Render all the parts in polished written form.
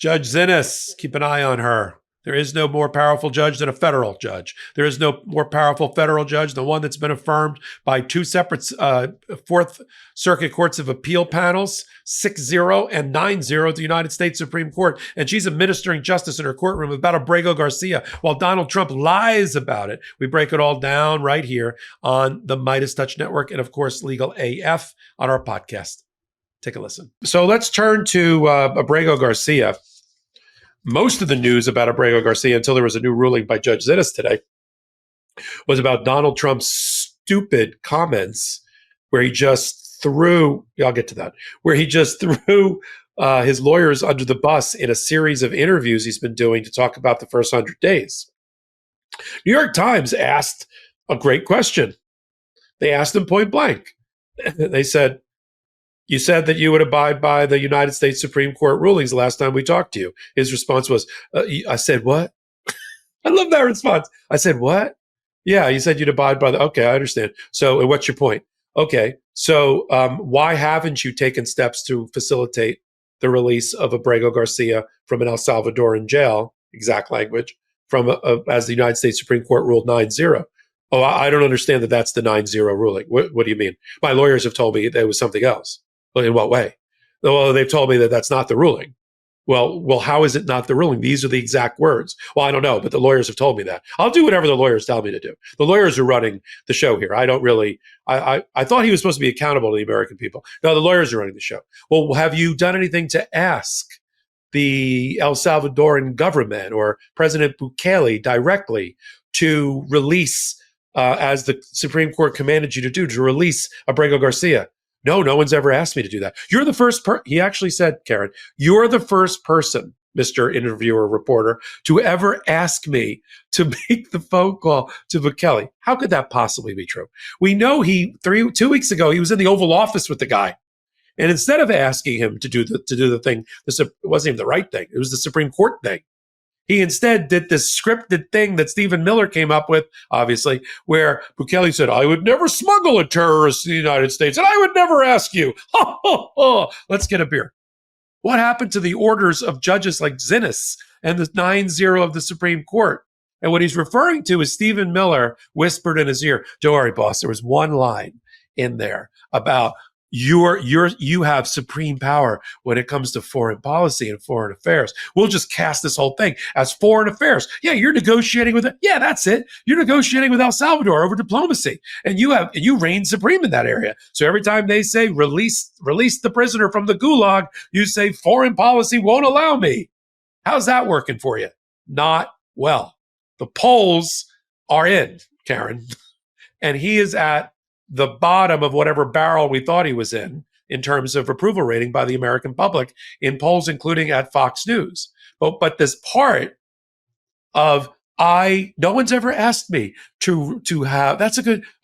Judge Xinis, keep an eye on her. There is no more powerful judge than a federal judge. There is no more powerful federal judge than one that's been affirmed by two separate Fourth Circuit Courts of Appeal panels, 6-0 and 9-0 at the United States Supreme Court. And she's administering justice in her courtroom about Abrego Garcia while Donald Trump lies about it. We break it all down right here on the Midas Touch Network and, of course, Legal AF on our podcast. Take a listen. So let's turn to Abrego Garcia. Most of the news about Abrego Garcia, until there was a new ruling by Judge Xinis today, was about Donald Trump's stupid comments where he just threw, I'll get to that, where he just threw his lawyers under the bus in a series of interviews he's been doing to talk about the first 100 days. New York Times asked a great question. They asked him point blank. They said, you said that you would abide by the United States Supreme Court rulings the last time we talked to you. His response was, I said, what? I love that response. I said, what? Yeah, you said you'd abide by the, okay, I understand. So and what's your point? Okay, so why haven't you taken steps to facilitate the release of Abrego Garcia from an El Salvadoran jail, exact language, from as the United States Supreme Court ruled 9-0? Oh, I don't understand that that's the 9-0 ruling. What do you mean? My lawyers have told me there was something else. Well, in what way? Well, they've told me that that's not the ruling. Well, how is it not the ruling? These are the exact words. Well, I don't know, but the lawyers have told me that. I'll do whatever the lawyers tell me to do. The lawyers are running the show here. I don't really, I thought he was supposed to be accountable to the American people. No, the lawyers are running the show. Well, have you done anything to ask the El Salvadoran government or President Bukele directly to release, as the Supreme Court commanded you to do, to release Abrego Garcia? No one's ever asked me to do that. You're the first he actually said, Karen, you're the first person, Mr. Interviewer Reporter, to ever ask me to make the phone call to Bukele. How could that possibly be true? We know 2 weeks ago, he was in the Oval Office with the guy. And instead of asking him to do the thing, it wasn't even the right thing. It was the Supreme Court thing. He instead did this scripted thing that Stephen Miller came up with, obviously, where Bukele said, I would never smuggle a terrorist to the United States, and I would never ask you. Ha, ha, ha. Let's get a beer. What happened to the orders of judges like Xinis and the 9-0 of the Supreme Court? And what he's referring to is Stephen Miller whispered in his ear, don't worry, boss, there was one line in there about you have supreme power when it comes to foreign policy and foreign affairs. We'll just cast this whole thing as foreign affairs. Yeah, you're negotiating with it. Yeah, that's it. You're negotiating with El Salvador over diplomacy, and you reign supreme in that area. So every time they say release the prisoner from the gulag, you say foreign policy won't allow me. How's that working for you? Not well. The polls are in, Karen, and he is at the bottom of whatever barrel we thought he was in terms of approval rating by the American public in polls, including at Fox News. But this part of no one's ever asked me to have,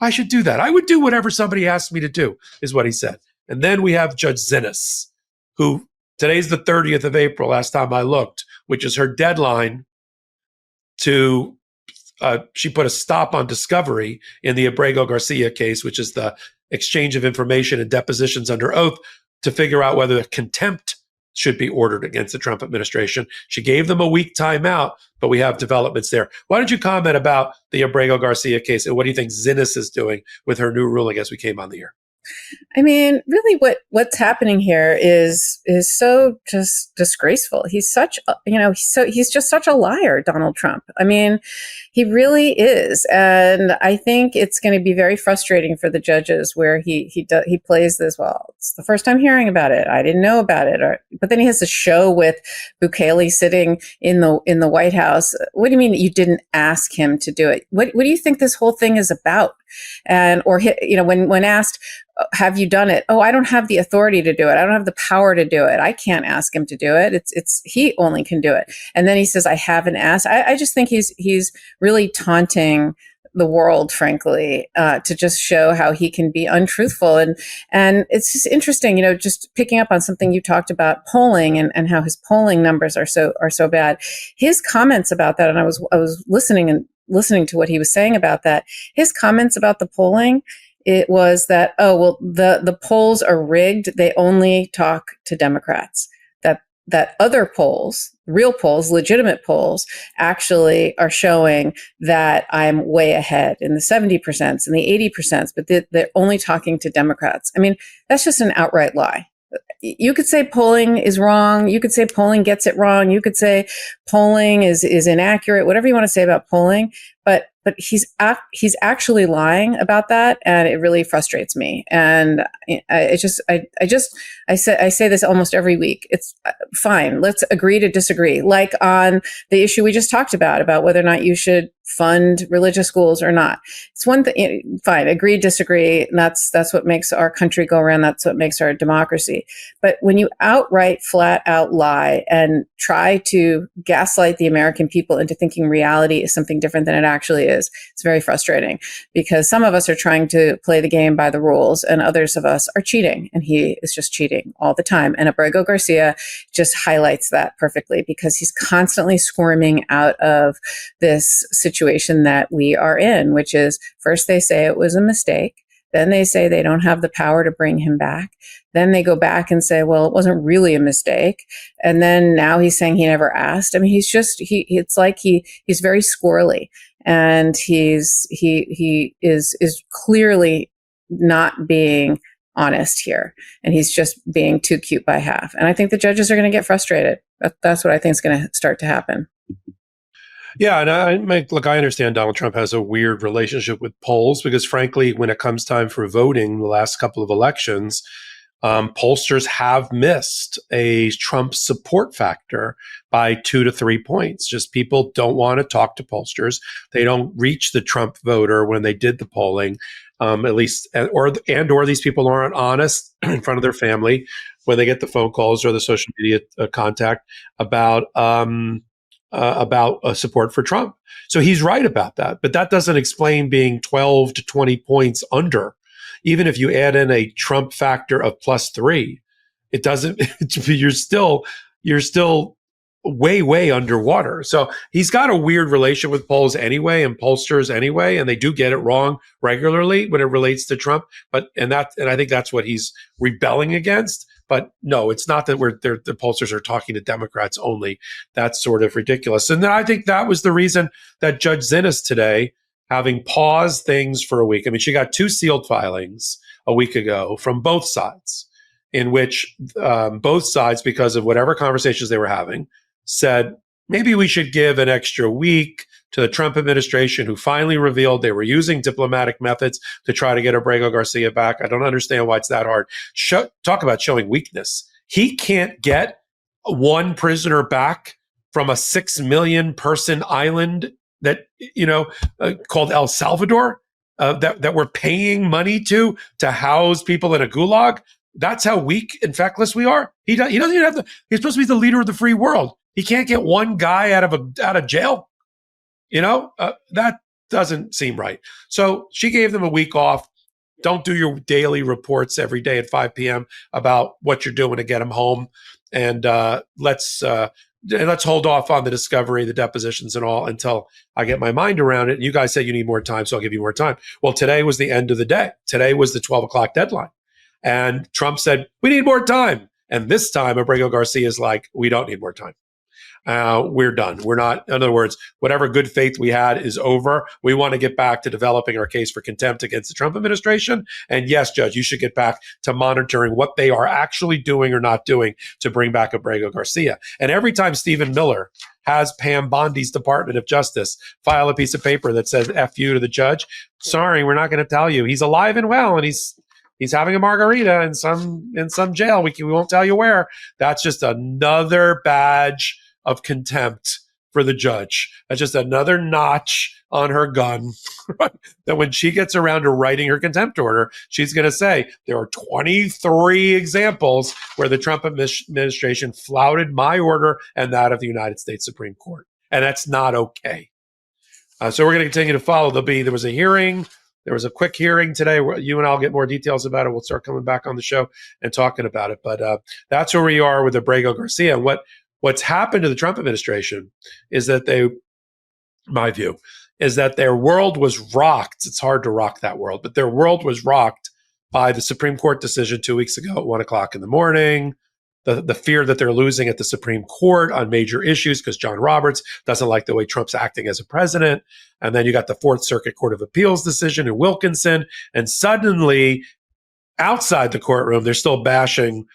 I should do that. I would do whatever somebody asked me to do, is what he said. And then we have Judge Xinis, who today's the 30th of April, last time I looked, which is her deadline to she put a stop on discovery in the Abrego Garcia case, which is the exchange of information and depositions under oath to figure out whether contempt should be ordered against the Trump administration. She gave them a week timeout, but we have developments there. Why don't you comment about the Abrego Garcia case and what do you think Xinis is doing with her new ruling as we came on the air? I mean, really what's happening here is so just disgraceful. He's he's just such a liar, Donald Trump. I mean, he really is. And I think it's going to be very frustrating for the judges where he plays this, well, it's the first time hearing about it. I didn't know about it. But then he has a show with Bukele sitting in the White House. What do you mean you didn't ask him to do it? What do you think this whole thing is about? And, or, when asked, have you done it? Oh, I don't have the authority to do it. I don't have the power to do it. I can't ask him to do it. It's he only can do it. And then he says, I haven't asked. I just think he's really taunting the world, frankly, to just show how he can be untruthful. And it's just interesting, just picking up on something you talked about, polling and how his polling numbers are so bad. His comments about that, and I was listening to what he was saying about that. His comments about the polling, it was that, the polls are rigged. They only talk to Democrats. that other polls, real polls, legitimate polls, actually are showing that I'm way ahead in the 70% and the 80%, but they're only talking to Democrats. I mean, that's just an outright lie. You could say polling is wrong. You could say polling gets it wrong. You could say polling is inaccurate, whatever you want to say about polling. But he's actually lying about that, and it really frustrates me. And I say this almost every week. It's fine. Let's agree to disagree. Like on the issue we just talked about whether or not you should fund religious schools or not. It's one thing. Fine, agree, disagree. And that's what makes our country go around. That's what makes our democracy. But when you outright, flat out lie and try to gaslight the American people into thinking reality is something different than it actually is, it's very frustrating, because some of us are trying to play the game by the rules and others of us are cheating, and he is just cheating all the time. And Abrego Garcia just highlights that perfectly, because he's constantly squirming out of this situation that we are in, which is, first they say it was a mistake. Then they say they don't have the power to bring him back. Then they go back and say, well, it wasn't really a mistake. And then now he's saying he never asked. I mean, it's like he's very squirrely, and he is clearly not being honest here. And he's just being too cute by half. And I think the judges are going to get frustrated. That's what I think is going to start to happen. Yeah, and I understand Donald Trump has a weird relationship with polls, because frankly, when it comes time for voting, the last couple of elections, pollsters have missed a Trump support factor by 2 to 3 points. Just people don't want to talk to pollsters. They don't reach the Trump voter when they did the polling, at least, or these people aren't honest in front of their family when they get the phone calls or the social media contact about support for Trump. So he's right about that, but that doesn't explain being 12 to 20 points under. Even if you add in a Trump factor of +3, it doesn't, you're still way underwater. So he's got a weird relation with polls anyway, and pollsters anyway, and they do get it wrong regularly when it relates to Trump. And I think that's what he's rebelling against. But no, it's not that the pollsters are talking to Democrats only. That's sort of ridiculous. And then I think that was the reason that Judge Xinis today, having paused things for a week. I mean, she got 2 sealed filings a week ago from both sides, in which both sides, because of whatever conversations they were having, said, maybe we should give an extra week to the Trump administration, who finally revealed they were using diplomatic methods to try to get Abrego Garcia back. I don't understand why it's that hard. Talk about showing weakness. He can't get one prisoner back from a 6 million person island that, called El Salvador, that we're paying money to house people in a gulag. That's how weak and feckless we are. He doesn't even have to. He's supposed to be the leader of the free world. He can't get one guy out of jail. That doesn't seem right. So she gave them a week off. Don't do your daily reports every day at 5 p.m. about what you're doing to get him home, and let's hold off on the discovery, the depositions, and all until I get my mind around it. And you guys said you need more time, so I'll give you more time. Well, today was the end of the day. Today was the 12 o'clock deadline, and Trump said we need more time. And this time, Abrego Garcia is like, we don't need more time. We're done. We're not, in other words, whatever good faith we had is over. We want to get back to developing our case for contempt against the Trump administration. And yes, Judge, you should get back to monitoring what they are actually doing or not doing to bring back Abrego Garcia. And every time Stephen Miller has Pam Bondi's Department of Justice file a piece of paper that says F you to the judge, sorry, we're not going to tell you. He's alive and well, and he's having a margarita in some jail. We won't tell you where. That's just another badge of contempt for the judge. That's just another notch on her gun. That when she gets around to writing her contempt order, she's going to say, there are 23 examples where the Trump administration flouted my order and that of the United States Supreme Court. And that's not okay. So we're going to continue to follow. There was a hearing. There was a quick hearing today where you and I'll get more details about it. We'll start coming back on the show and talking about it. But that's where we are with Abrego Garcia. And what's happened to the Trump administration is that my view, is that their world was rocked. It's hard to rock that world, but their world was rocked by the Supreme Court decision 2 weeks ago at 1 o'clock in the morning, the fear that they're losing at the Supreme Court on major issues because John Roberts doesn't like the way Trump's acting as a president. And then you got the Fourth Circuit Court of Appeals decision in Wilkinson. And suddenly, outside the courtroom, they're still bashing,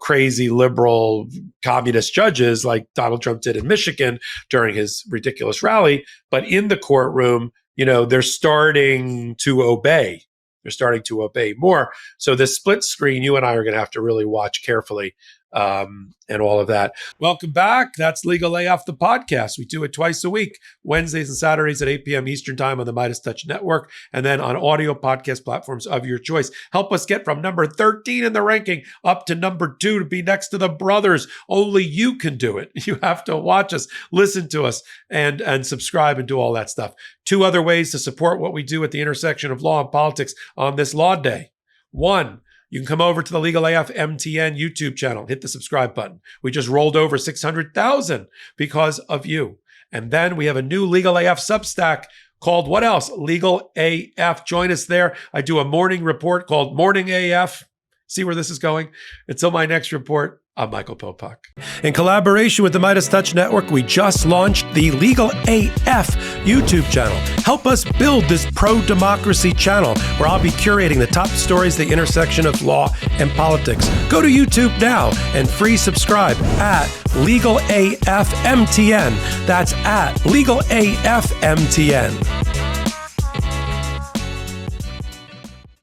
crazy liberal communist judges like Donald Trump did in Michigan during his ridiculous rally. But in the courtroom, they're starting to obey. They're starting to obey more. So this split screen, you and I are going to have to really watch carefully and all of that. Welcome back. That's Legal AF, the podcast. We do it twice a week, Wednesdays and Saturdays at 8 p.m. Eastern Time on the Midas Touch Network, and then on audio podcast platforms of your choice. Help us get from number 13 in the ranking up to number 2 to be next to the brothers. Only you can do it. You have to watch us, listen to us, and subscribe and do all that stuff. 2 other ways to support what we do at the intersection of law and politics on this Law Day. 1, you can come over to the Legal AF MTN YouTube channel, hit the subscribe button. We just rolled over 600,000 because of you. And then we have a new Legal AF Substack called what else? Legal AF. Join us there. I do a morning report called Morning AF. See where this is going? Until my next report, I'm Michael Popok. In collaboration with the Midas Touch Network, we just launched the Legal AF YouTube channel. Help us build this pro-democracy channel where I'll be curating the top stories at the intersection of law and politics. Go to YouTube now and free subscribe at Legal AF MTN. That's at Legal AF MTN.